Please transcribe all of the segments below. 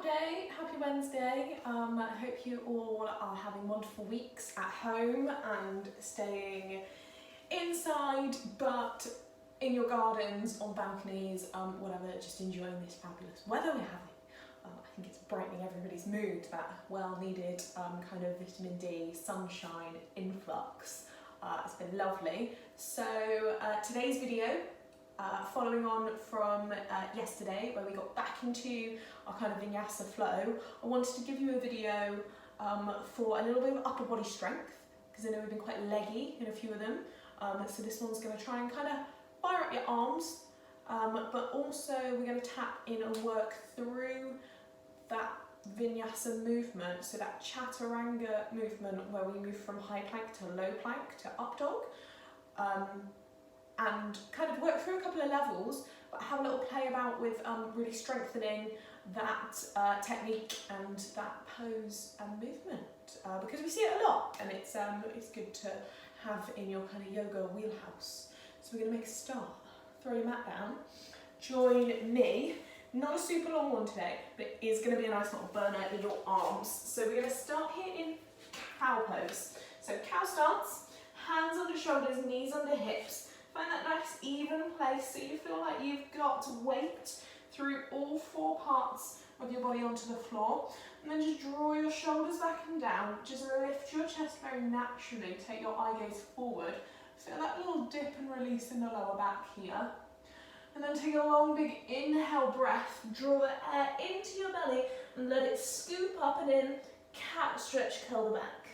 day, happy Wednesday. I hope you all are having wonderful weeks at home and staying inside, but in your gardens, on balconies, whatever, just enjoying this fabulous weather we're having. I think it's brightening everybody's mood, that well-needed kind of vitamin D, sunshine influx. It's been lovely. So today's video, following on from yesterday where we got back into our kind of Vinyasa flow, I wanted to give you a video for a little bit of upper body strength, because I know we've been quite leggy in a few of them. So this one's going to try and kind of fire up your arms, but also we're going to tap in and work through that Vinyasa movement, so that Chaturanga movement where we move from high plank to low plank to up dog, and kind of work through a couple of levels, but have a little play about with really strengthening that technique and that pose and movement, because we see it a lot, and it's good to have in your kind of yoga wheelhouse. So we're going to make a start. Throw your mat down, join me. Not a super long one today, but it is going to be a nice little burner in your arms. So we're going to start here in cow pose. So cow stance, hands under shoulders, knees under hips. Find that nice even place so you feel like you've got weight through all four parts of your body onto the floor. And then just draw your shoulders back and down. Just lift your chest very naturally. Take your eye gaze forward. Feel that little dip and release in the lower back here. And then take a long, big inhale breath. Draw the air into your belly and let it scoop up and in. Cat stretch, curl the back.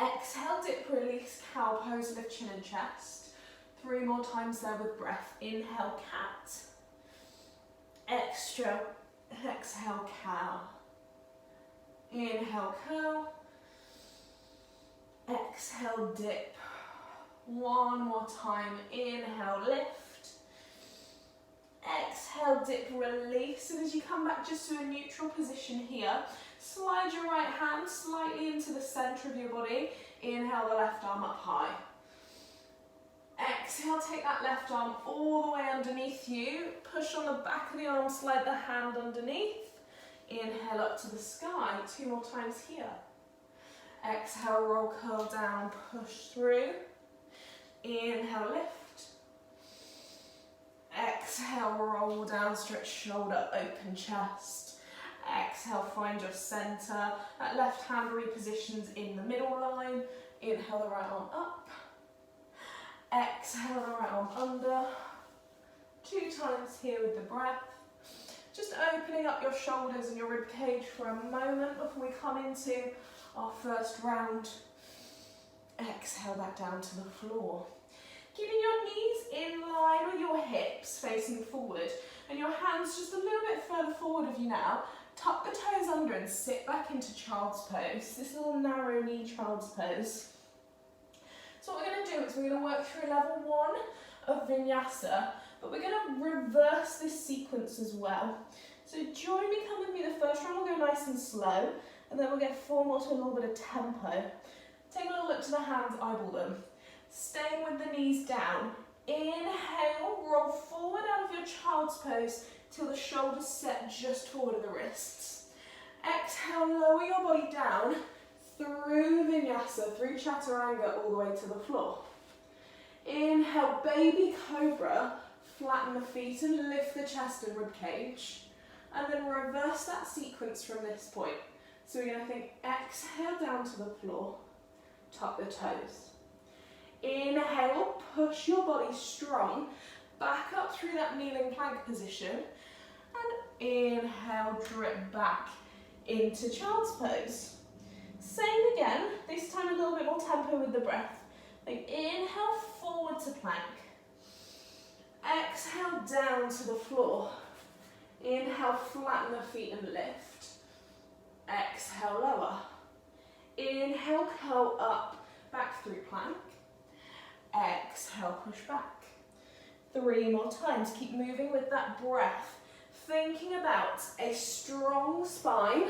Exhale, dip, release, cow pose, lift chin and chest. 3 more times there with breath. Inhale, cat. Extra. Exhale, cow. Inhale, curl. Exhale, dip. 1 more time. Inhale, lift. Exhale, dip, release, and as you come back just to a neutral position here, slide your right hand slightly into the centre of your body. Inhale the left arm up high. Exhale, take that left arm all the way underneath you. Push on the back of the arm, slide the hand underneath. Inhale up to the sky. 2 more times here. Exhale, roll, curl down, push through. Inhale, lift. Exhale, roll down, stretch shoulder, open chest. Exhale, find your centre. That left hand repositions in the middle line. Inhale the right arm up. Exhale the right arm under. 2 times here with the breath. Just opening up your shoulders and your rib cage for a moment before we come into our first round. Exhale back down to the floor. Keeping your knees in line with your hips facing forward and your hands just a little bit further forward of you now. Tuck the toes under and sit back into child's pose. This little narrow knee child's pose. So what we're going to do is we're going to work through level 1 of Vinyasa, but we're going to reverse this sequence as well. So join me, come with me. The first round will go nice and slow, and then we'll get 4 more to a little bit of tempo. Take a little look to the hands, eyeball them. Staying with the knees down. Inhale, roll forward out of your child's pose till the shoulders set just forward of the wrists. Exhale, lower your body down through Vinyasa, through Chaturanga, all the way to the floor. Inhale, baby cobra, flatten the feet and lift the chest and rib cage. And then reverse that sequence from this point. So we're going to think exhale down to the floor, tuck the toes. Inhale, push your body strong, back up through that kneeling plank position, and inhale, drip back into child's pose. Same again, this time a little bit more tempo with the breath. Like inhale, forward to plank. Exhale, down to the floor. Inhale, flatten the feet and lift. Exhale, lower. Inhale, curl up, back through plank. Exhale, push back. 3 more times. Keep moving with that breath. Thinking about a strong spine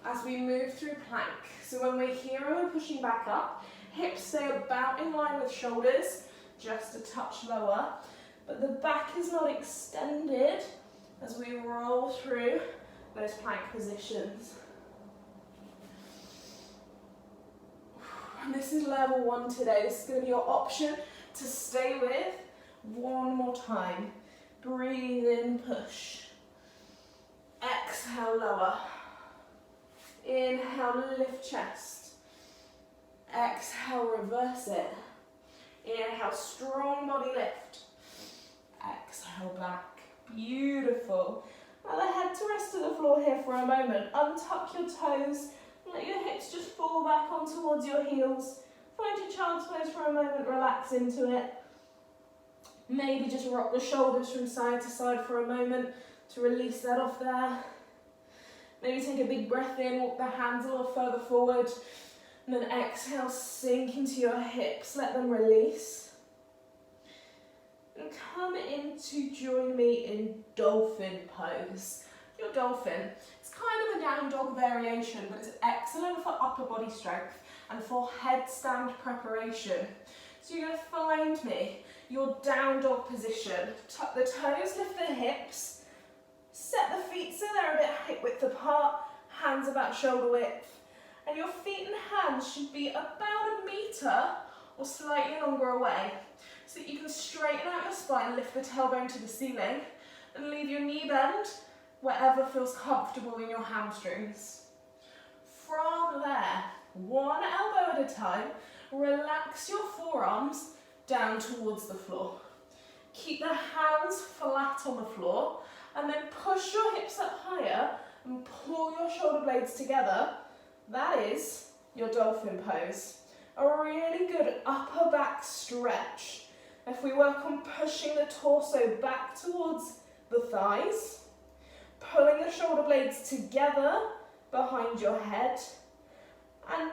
as we move through plank. So when we're here and we're pushing back up, hips stay about in line with shoulders, just a touch lower, but the back is not extended as we roll through those plank positions. And this is level 1 today. This is going to be your option to stay with. One more time. Breathe in, push. Exhale, lower. Inhale, lift chest. Exhale, reverse it. Inhale, strong body lift. Exhale, back. Beautiful. Now the head to rest to the floor here for a moment. Untuck your toes. Let your hips just fall back on towards your heels. Find your child's pose for a moment. Relax into it. Maybe just rock the shoulders from side to side for a moment to release that off there. Maybe take a big breath in, walk the hands a little further forward. And then exhale, sink into your hips. Let them release. And come in to join me in dolphin pose. Your dolphin, it's kind of a down dog variation, but it's excellent for upper body strength and for headstand preparation. So you're going to find me, your down dog position. Tuck the toes, lift the hips. Set the feet so they're a bit hip width apart, hands about shoulder width. And your feet and hands should be about 1 metre or slightly longer away, so that you can straighten out your spine, lift the tailbone to the ceiling, and leave your knee bend wherever feels comfortable in your hamstrings. From there, one elbow at a time, relax your forearms down towards the floor. Keep the hands flat on the floor, and then push your hips up higher and pull your shoulder blades together. That is your dolphin pose. A really good upper back stretch. If we work on pushing the torso back towards the thighs, pulling the shoulder blades together behind your head, and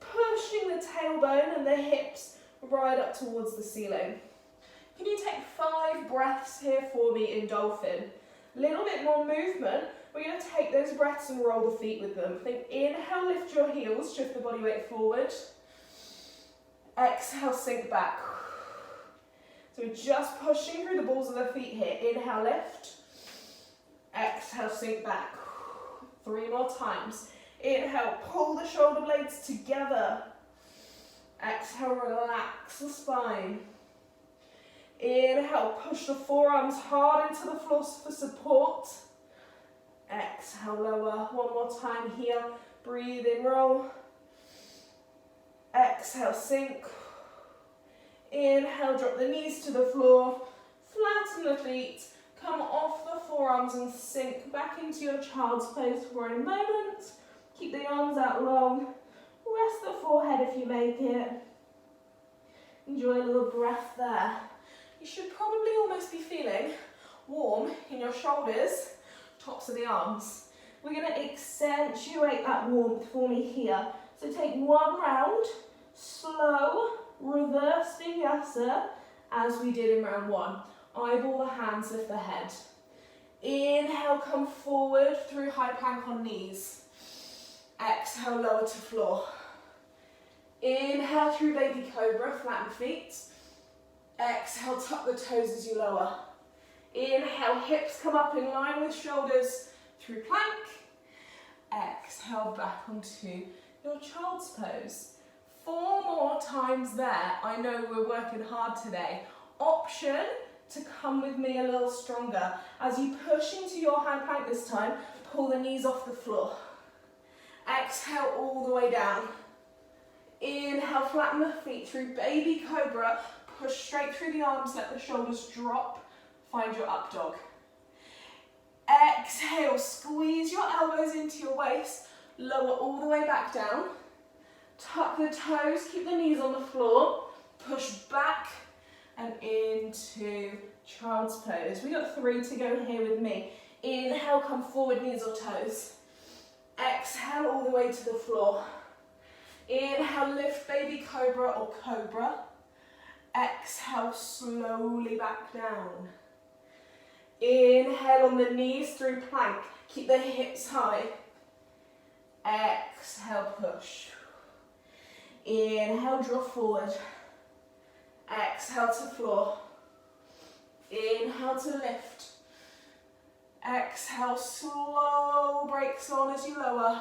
pushing the tailbone and the hips right up towards the ceiling. Can you take 5 breaths here for me in dolphin? A little bit more movement. We're going to take those breaths and roll the feet with them. Think inhale, lift your heels, shift the body weight forward. Exhale, sink back. So we're just pushing through the balls of the feet here. Inhale, lift. Exhale, sink back. 3 more times. Inhale, pull the shoulder blades together. Exhale, relax the spine. Inhale, push the forearms hard into the floor for support. Exhale, lower. 1 more time here. Breathe in, roll. Exhale, sink. Inhale, drop the knees to the floor. Flatten the feet. Come off the forearms and sink back into your child's pose for a moment. Keep the arms out long. Rest the forehead if you make it. Enjoy a little breath there. You should probably almost be feeling warm in your shoulders, tops of the arms. We're going to accentuate that warmth for me here. So take 1 round, slow, reverse vinyasa, as we did in round 1. Eyeball the hands, lift the head. Inhale, come forward through high plank on knees. Exhale, lower to floor. Inhale through baby cobra, flatten feet. Exhale, tuck the toes as you lower. Inhale, hips come up in line with shoulders through plank. Exhale, back onto your child's pose. 4 more times there. I know we're working hard today. Option to come with me a little stronger. As you push into your high plank this time, pull the knees off the floor. Exhale all the way down. Inhale, flatten the feet through baby cobra. Push straight through the arms, let the shoulders drop. Find your up dog. Exhale, squeeze your elbows into your waist. Lower all the way back down. Tuck the toes, keep the knees on the floor. Push back and into child's pose. We got 3 to go here with me. Inhale, come forward, knees or toes. Exhale all the way to the floor. Inhale, lift baby cobra or cobra. Exhale, slowly back down. Inhale on the knees through plank. Keep the hips high. Exhale, push. Inhale, draw forward. Exhale to floor. Inhale to lift. Exhale, slow brakes on as you lower.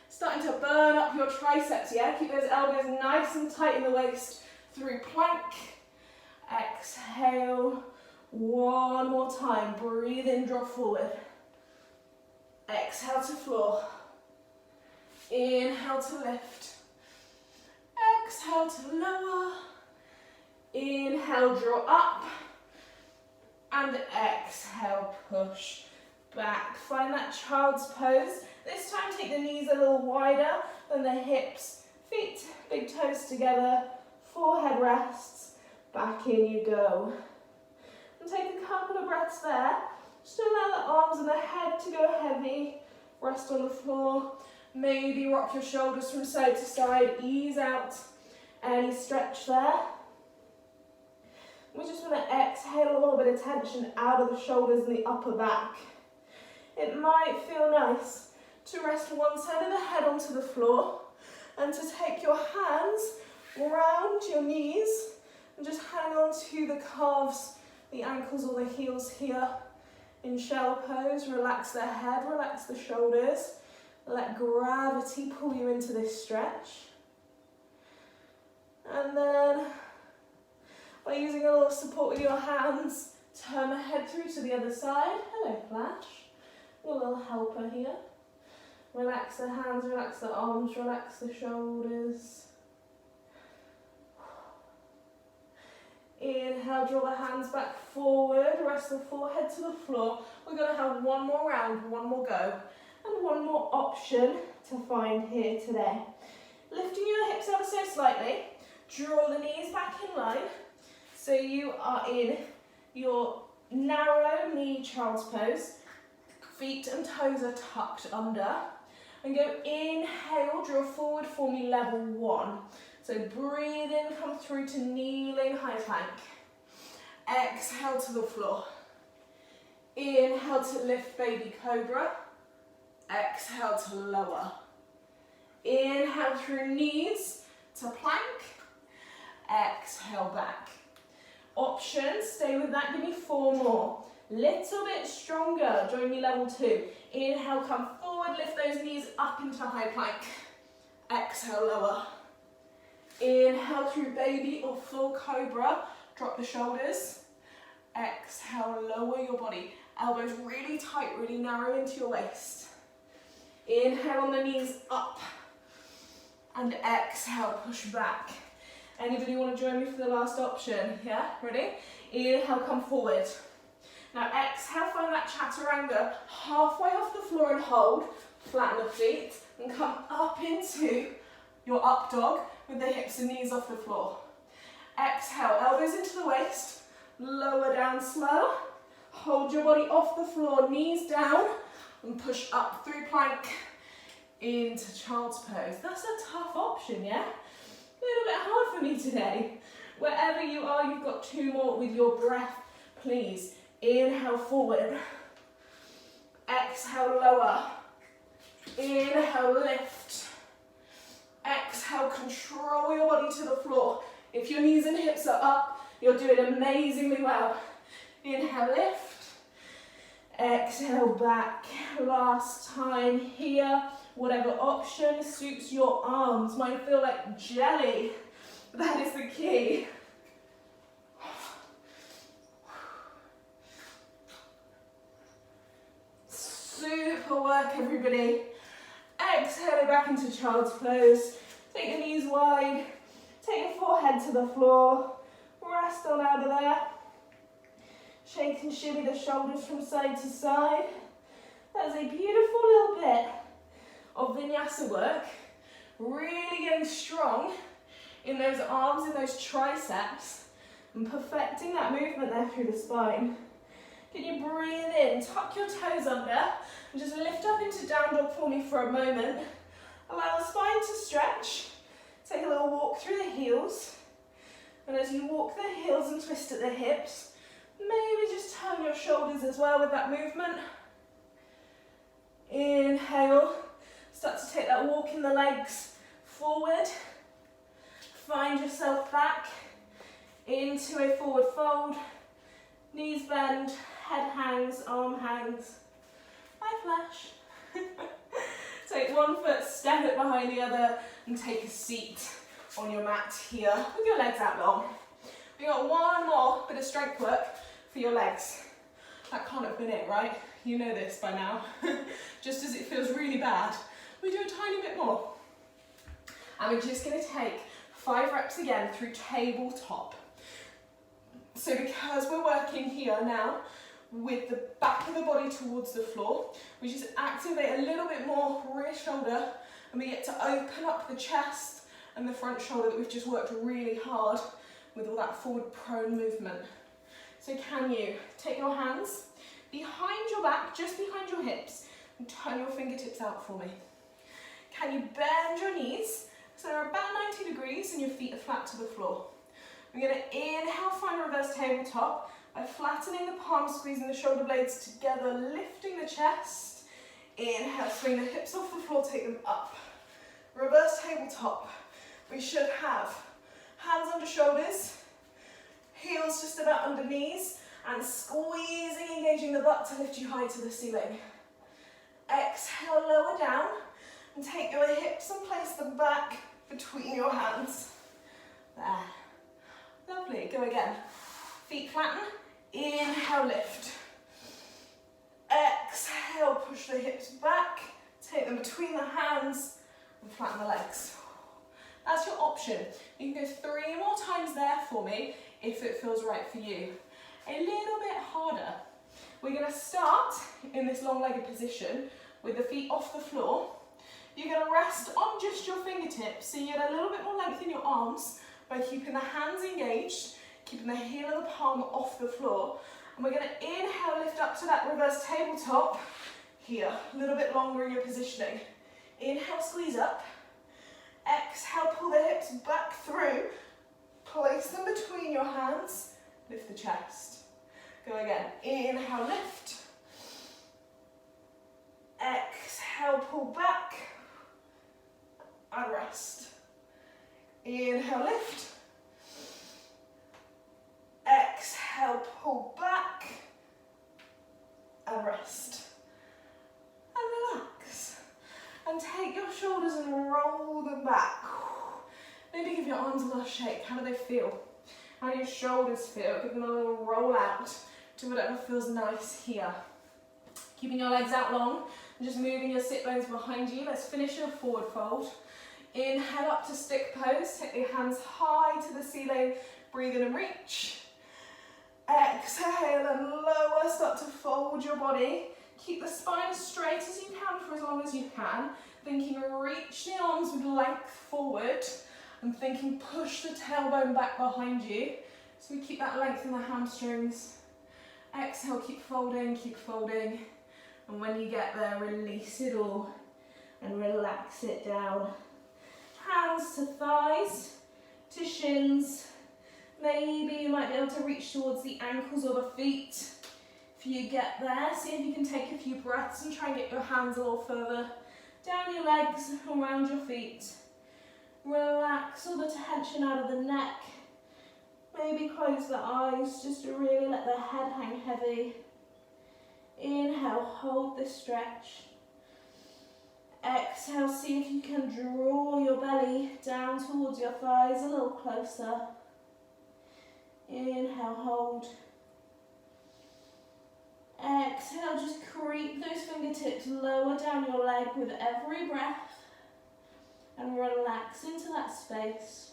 Starting to burn up your triceps, yeah? Keep those elbows nice and tight in the waist through plank. Exhale, one more time. Breathe in, drop forward. Exhale to floor. Inhale to lift. Exhale to lower. Inhale, draw up. And exhale, push back. Find that child's pose. This time take the knees a little wider than the hips. Feet, big toes together. Forehead rests. Back in you go. And take a couple of breaths there. Just allow the arms and the head to go heavy. Rest on the floor. Maybe rock your shoulders from side to side. Ease out any stretch there. We just want to exhale a little bit of tension out of the shoulders and the upper back. It might feel nice to rest one side of the head onto the floor and to take your hands round your knees and just hang on to the calves, the ankles or the heels here in shell pose. Relax the head, relax the shoulders. Let gravity pull you into this stretch. And then, by using a little support with your hands, turn the head through to the other side. Hello, Flash. A little helper here. Relax the hands, relax the arms, relax the shoulders. Inhale, draw the hands back forward, rest the forehead to the floor. We're going to have one more round, one more go, and one more option to find here today. Lifting your hips ever so slightly, draw the knees back in line. So you are in your narrow knee child's pose. Feet and toes are tucked under. And go inhale, draw forward for me, level one. So breathe in, come through to kneeling high plank. Exhale to the floor. Inhale to lift baby cobra. Exhale to lower. Inhale through knees to plank. Exhale back. Options, stay with that, give me four more. Little bit stronger, join me level two. Inhale, come forward, lift those knees up into high plank. Exhale, lower. Inhale through baby or full cobra, drop the shoulders. Exhale, lower your body. Elbows really tight, really narrow into your waist. Inhale on the knees up. And exhale, push back. Anybody want to join me for the last option? Yeah, ready? Inhale, come forward. Now exhale, find that chaturanga, halfway off the floor and hold, flatten the feet, and come up into your up dog with the hips and knees off the floor. Exhale, elbows into the waist, lower down slow, hold your body off the floor, knees down, and push up through plank into child's pose. That's a tough option, yeah? A little bit hard for me today. Wherever you are, you've got two more with your breath, please. Inhale forward. Exhale lower. Inhale lift. Exhale control your body to the floor. If your knees and hips are up, you're doing amazingly well. Inhale lift. Exhale back. Last time here. Whatever option suits your arms. Mine feel like jelly. That is the key. Super work, everybody. Exhale back into child's pose. Take your knees wide. Take your forehead to the floor. Rest on out of there. Shake and shimmy the shoulders from side to side. That's a beautiful little bit of vinyasa work. Really getting strong in those arms, in those triceps, and perfecting that movement there through the spine. Can you breathe in, tuck your toes under, and just lift up into down dog for me for a moment. Allow the spine to stretch. Take a little walk through the heels. And as you walk the heels and twist at the hips, maybe just turn your shoulders as well with that movement. Inhale. Start to take that walk in the legs forward. Find yourself back into a forward fold. Knees bend, head hangs, arm hangs. Hi Flash. Take one foot, step it behind the other, and take a seat on your mat here with your legs out long. We got one more bit of strength work for your legs. That can't have been it, right? You know this by now. Just as it feels really bad, we do a tiny bit more. And we're just going to take 5 reps again through tabletop. So because we're working here now with the back of the body towards the floor, we just activate a little bit more rear shoulder, and we get to open up the chest and the front shoulder that we've just worked really hard with all that forward prone movement. So can you take your hands behind your back, just behind your hips, and turn your fingertips out for me? Can you bend your knees so they're about 90 degrees and your feet are flat to the floor? We're going to inhale, find a reverse tabletop by flattening the palms, squeezing the shoulder blades together, lifting the chest. Inhale, swing the hips off the floor, take them up. Reverse tabletop. We should have hands under shoulders, heels just about under knees, and squeezing, engaging the butt to lift you high to the ceiling. Exhale, lower down, and take your hips and place them back between your hands. There. Lovely, go again. Feet flatten, inhale, lift. Exhale, push the hips back, take them between the hands, and flatten the legs. That's your option. You can go 3 more times there for me if it feels right for you. A little bit harder. We're going to start in this long-legged position with the feet off the floor. You're going to rest on just your fingertips, so you get a little bit more length in your arms by keeping the hands engaged, keeping the heel of the palm off the floor. And we're going to inhale, lift up to that reverse tabletop here. A little bit longer in your positioning. Inhale, squeeze up. Exhale, pull the hips back through. Place them between your hands. Lift the chest. Go again. Inhale, lift. Exhale, pull back. And rest. Inhale, lift. Exhale, pull back. And rest. And relax. And take your shoulders and roll them back. Maybe give your arms a little shake. How do they feel? How do your shoulders feel? Give them a little roll out to whatever feels nice here. Keeping your legs out long and just moving your sit bones behind you. Let's finish in a forward fold. Inhale up to stick pose. Take your hands high to the ceiling. Breathe in and reach. Exhale and lower. Start to fold your body. Keep the spine as straight as you can for as long as you can. Thinking reach the arms with length forward. And thinking push the tailbone back behind you. So we keep that length in the hamstrings. Exhale, keep folding, keep folding. And when you get there, release it all and relax it down. Hands to thighs, to shins. Maybe you might be able to reach towards the ankles or the feet. If you get there, see if you can take a few breaths and try and get your hands a little further down your legs, around your feet. Relax all the tension out of the neck. Maybe close the eyes just to really let the head hang heavy. Inhale, hold this stretch. Exhale, see if you can draw your belly down towards your thighs a little closer. Inhale, hold. Exhale, just creep those fingertips lower down your leg with every breath. And relax into that space.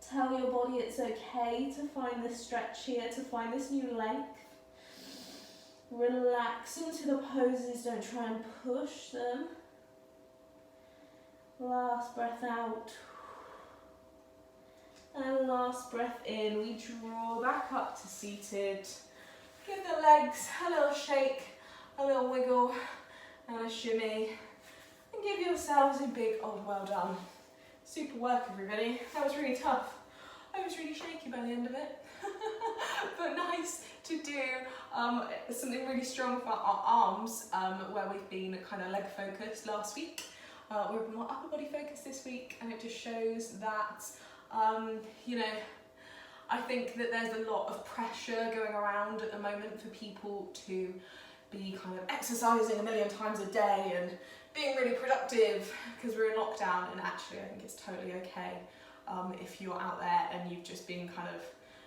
Tell your body it's okay to find this stretch here, to find this new length. Relax into the poses, don't try and push them. Last breath out. And last breath in, we draw back up to seated. Give the legs a little shake, a little wiggle, and a shimmy. And give yourselves a big old well done. Super work, everybody. That was really tough. I was really shaky by the end of it. But nice to do something really strong for our arms, where we've been kind of leg focused last week. We're more upper body focused this week, and it just shows that, you know, I think that there's a lot of pressure going around at the moment for people to be kind of exercising a million times a day and being really productive because we're in lockdown, and actually I think it's totally okay if you're out there and you've just been kind of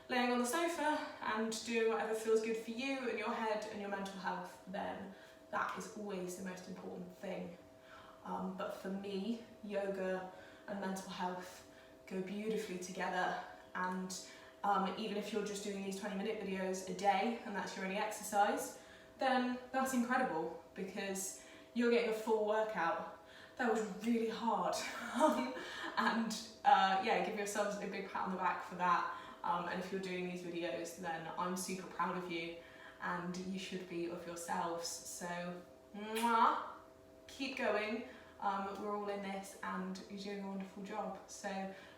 laying on the sofa and doing whatever feels good for you and your head and your mental health, then that is always the most important thing. But for me, yoga and mental health go beautifully together, and even if you're just doing these 20-minute videos a day and that's your only exercise, then that's incredible because you're getting a full workout. That was really hard. And yeah, give yourselves a big pat on the back for that. And if you're doing these videos, then I'm super proud of you, and you should be of yourselves. So, mwah, keep going. We're all in this and you're doing a wonderful job. So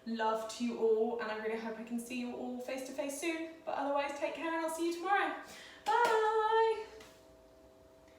love to you all, and I really hope I can see you all face to face soon. But otherwise, take care and I'll see you tomorrow. Bye!